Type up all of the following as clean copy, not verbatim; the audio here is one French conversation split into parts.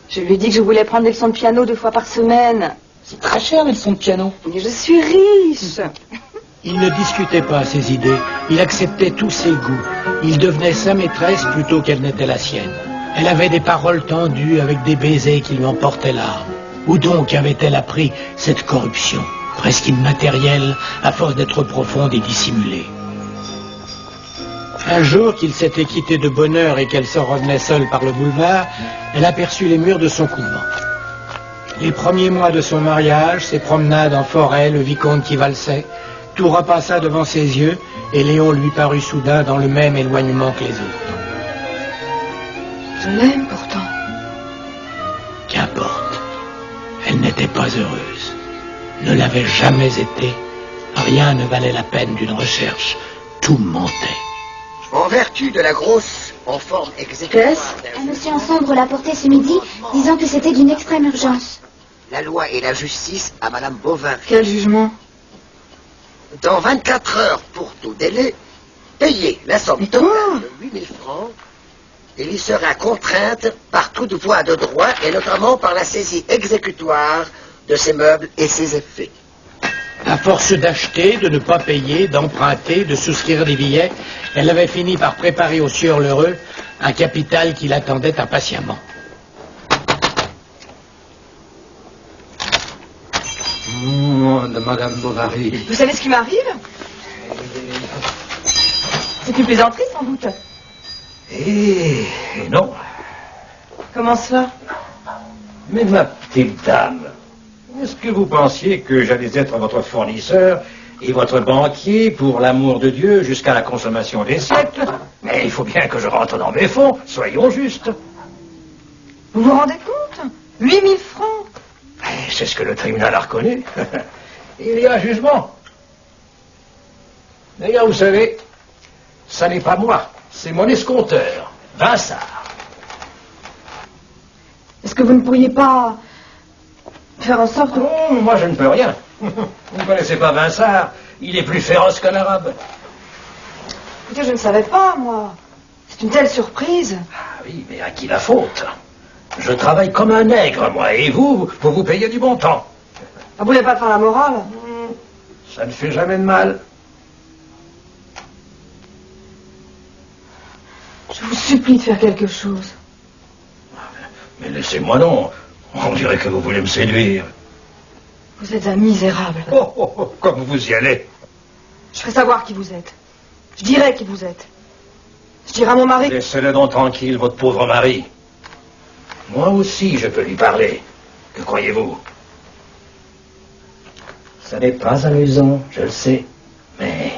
Je lui ai dit que je voulais prendre des leçons de piano 2 fois par semaine. C'est très cher les leçons de piano. Mais je suis riche. Il ne discutait pas ses idées, il acceptait tous ses goûts. Il devenait sa maîtresse plutôt qu'elle n'était la sienne. Elle avait des paroles tendues avec des baisers qui lui emportaient l'âme. Où donc avait-elle appris cette corruption, presque immatérielle, à force d'être profonde et dissimulée? Un jour qu'il s'était quitté de bonne heure et qu'elle s'en revenait seule par le boulevard, elle aperçut les murs de son couvent. Les premiers mois de son mariage, ses promenades en forêt, le vicomte qui valsait, tout repassa devant ses yeux et Léon lui parut soudain dans le même éloignement que les autres. Je l'aime pourtant. Qu'importe, elle n'était pas heureuse, ne l'avait jamais été, rien ne valait la peine d'une recherche, tout mentait. En vertu de la grosse, en forme exécutoire... Un monsieur en sombre l'a porté ce midi, disant que c'était d'une extrême urgence. La loi et la justice à Madame Bovin. Quel jugement? Dans 24 heures pour tout délai, payer la somme totale de 8 000 francs, il y sera contrainte par toute voie de droit et notamment par la saisie exécutoire de ses meubles et ses effets. À force d'acheter, de ne pas payer, d'emprunter, de souscrire des billets, elle avait fini par préparer au sieur l'heureux un capital qui l'attendait impatiemment. De Madame Bovary. Vous savez ce qui m'arrive? C'est une plaisanterie sans doute. Et non. Comment cela? Mais ma petite dame, est-ce que vous pensiez que j'allais être votre fournisseur et votre banquier pour l'amour de Dieu jusqu'à la consommation des siècles? Mais il faut bien que je rentre dans mes fonds, soyons justes. Vous vous rendez compte? 8 000 francs. C'est ce que le tribunal a reconnu. Il y a un jugement. D'ailleurs, vous savez, ça n'est pas moi, c'est mon escompteur, Vinsart. Est-ce que vous ne pourriez pas faire en sorte que... Oh, moi je ne peux rien. Vous ne connaissez pas Vinsart, il est plus féroce qu'un arabe. Écoutez, je ne savais pas, moi. C'est une telle surprise. Ah oui, mais à qui la faute? Je travaille comme un nègre, moi, et vous vous payez du bon temps. Vous voulez pas faire la morale? Ça ne fait jamais de mal. Je vous supplie de faire quelque chose. Mais laissez-moi non. On dirait que vous voulez me séduire. Vous êtes un misérable. Oh, comme vous y allez. Je ferai savoir qui vous êtes. Je dirai qui vous êtes. Je dirai à mon mari... Laissez-le donc tranquille, votre pauvre mari. Moi aussi, je peux lui parler. Que croyez-vous? Ça n'est pas amusant, je le sais. Mais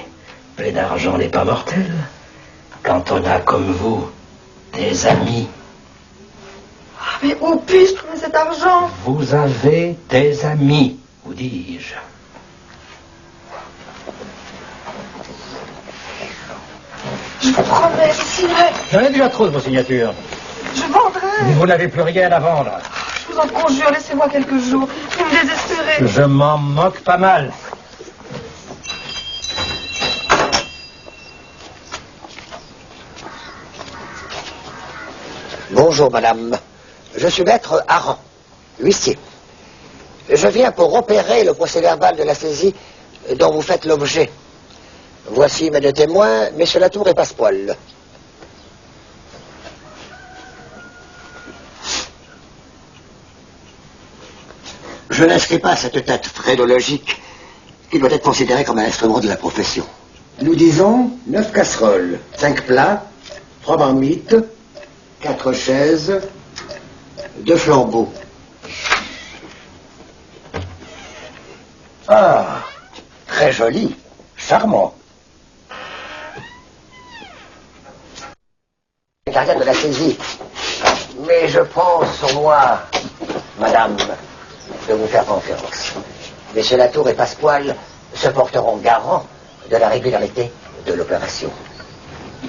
plein d'argent n'est pas mortel. Quand on a comme vous des amis. Ah, mais où puis-je trouver cet argent? Vous avez des amis, vous dis-je. Je vous promets, je signerai. J'en ai déjà trop de vos signatures. Je vendrai. Vous n'avez plus rien à vendre. Je vous en conjure, laissez-moi quelques jours. Vous me désespérez. Je m'en moque pas mal. Bonjour, madame. Je suis maître Aran, huissier. Je viens pour opérer le procès-verbal de la saisie dont vous faites l'objet. Voici mes deux témoins, messieurs Latour et Passepoil. Je n'inscris pas cette tête phrénologique qui doit être considérée comme un instrument de la profession. Nous disons 9 casseroles, 5 plats, 3 marmites, 4 chaises, 2 flambeaux. Ah, très joli, charmant. Le gardien de la saisie. Mais je pense au moi, madame, de vous faire confiance. Messieurs Latour et Passepoil se porteront garant de la régularité de l'opération.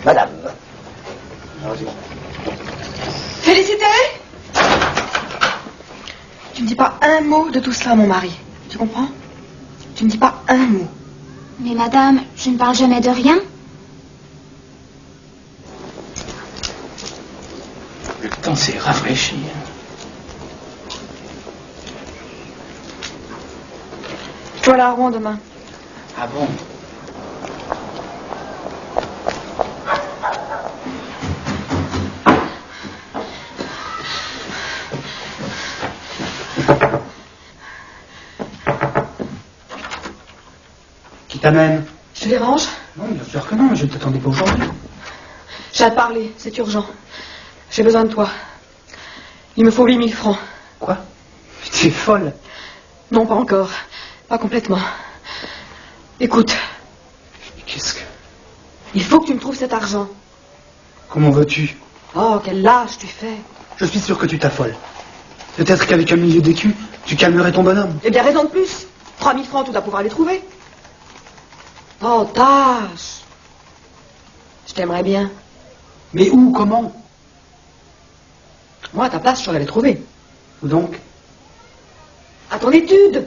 Madame. Félicité! Tu ne dis pas un mot de tout cela à mon mari. Tu comprends? Tu ne dis pas un mot. Mais madame, je ne parle jamais de rien. Le temps s'est rafraîchi. Je dois aller à Rouen demain. Ah bon? Qui t'amène? Je te dérange? Non, bien sûr que non, je ne t'attendais pas aujourd'hui. J'ai à te parler, c'est urgent. J'ai besoin de toi. Il me faut 8000 francs. Quoi? Tu es folle. Non, pas encore. Pas complètement. Écoute, Qu'est-ce que... il faut que tu me trouves cet argent. Comment veux-tu? Oh, quel lâche tu fais. Je suis sûr que tu t'affoles. Peut-être qu'avec un milieu d'écus, tu calmerais ton bonhomme. Eh bien, raison de plus. 3000 francs, tu dois pouvoir les trouver. Oh, tâche. Je t'aimerais bien. Mais où? Comment? Moi, à ta place, je t'en avais trouvé. Où donc? À ton étude.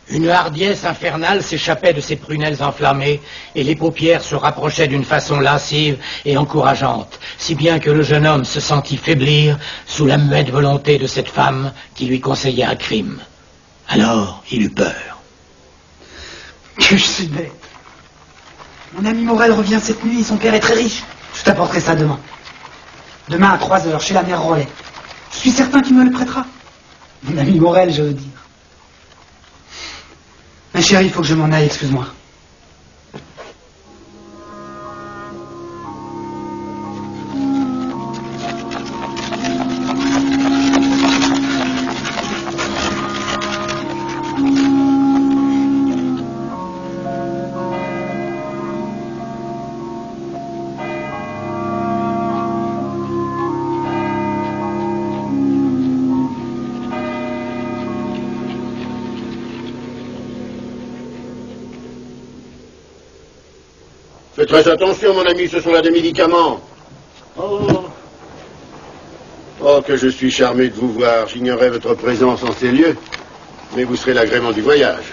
Une hardiesse infernale s'échappait de ses prunelles enflammées, et les paupières se rapprochaient d'une façon lascive et encourageante, si bien que le jeune homme se sentit faiblir sous la muette volonté de cette femme qui lui conseillait un crime. Alors, il eut peur. Que je suis bête. Mon ami Morel revient cette nuit, son père est très riche. Je t'apporterai ça demain. Demain à 3h, chez la mère Rollet. Je suis certain qu'il me le prêtera. Mon ami Morel, je veux dire. Ma chérie, il faut que je m'en aille, excuse-moi. Faites très attention, mon ami, ce sont là des médicaments. Oh, que je suis charmé de vous voir. J'ignorais votre présence en ces lieux, mais vous serez l'agrément du voyage.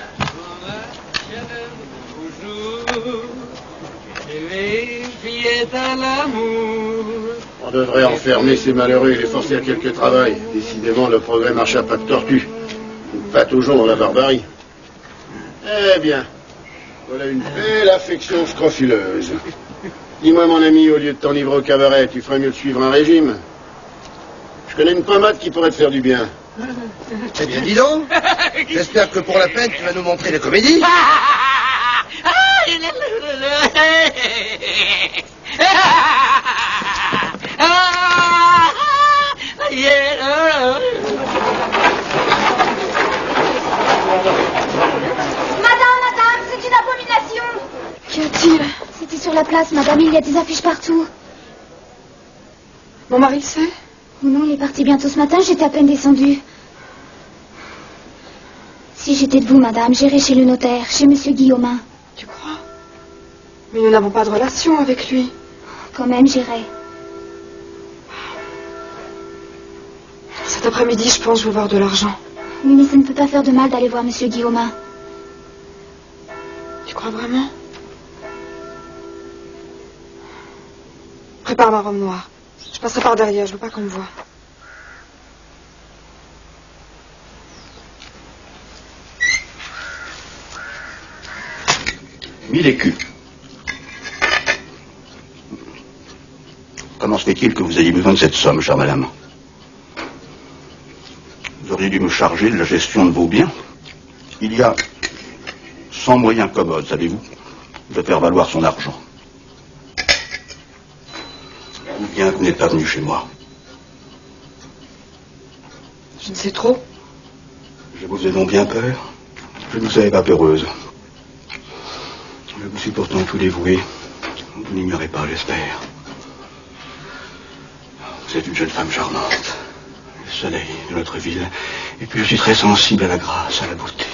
On devrait enfermer ces malheureux et les forcer à quelque travail. Décidément, le progrès marche à pas de tortue. Une pataugeon dans la barbarie. Eh bien, voilà une belle affection scrofuleuse. Dis-moi, mon ami, au lieu de t'enivrer au cabaret, tu ferais mieux de suivre un régime. Je connais une pommade qui pourrait te faire du bien. Eh bien, dis donc. J'espère que pour la peine, tu vas nous montrer les comédies. Madame, c'est une abomination. Qu'y a-t-il? C'était sur la place, madame, il y a des affiches partout. Mon mari le sait? Oh non, il est parti bientôt ce matin, j'étais à peine descendue. Si j'étais de vous, madame, j'irais chez le notaire, chez monsieur Guillaumin. Tu crois? Mais nous n'avons pas de relation avec lui. Quand même, j'irais. Cet après-midi, je pense que je veux voir de l'argent. Oui, mais ça ne peut pas faire de mal d'aller voir monsieur Guillaumin. Tu crois vraiment? Prépare ma robe noire. Je passerai par derrière, je veux pas qu'on me voie. Mille écus. Comment se fait-il que vous ayez besoin de cette somme, chère madame? Vous auriez dû me charger de la gestion de vos biens. Il y a 100 moyens commodes, savez-vous, de faire valoir son argent. Ou bien vous n'êtes pas venu chez moi. Je ne sais trop. Je vous ai donc bien peur. Je ne vous savais pas peureuse. Je vous suis pourtant tout dévoué. Vous n'ignorez pas, j'espère. Vous êtes une jeune femme charmante. Le soleil de notre ville. Et puis je suis très sensible à la grâce, à la beauté.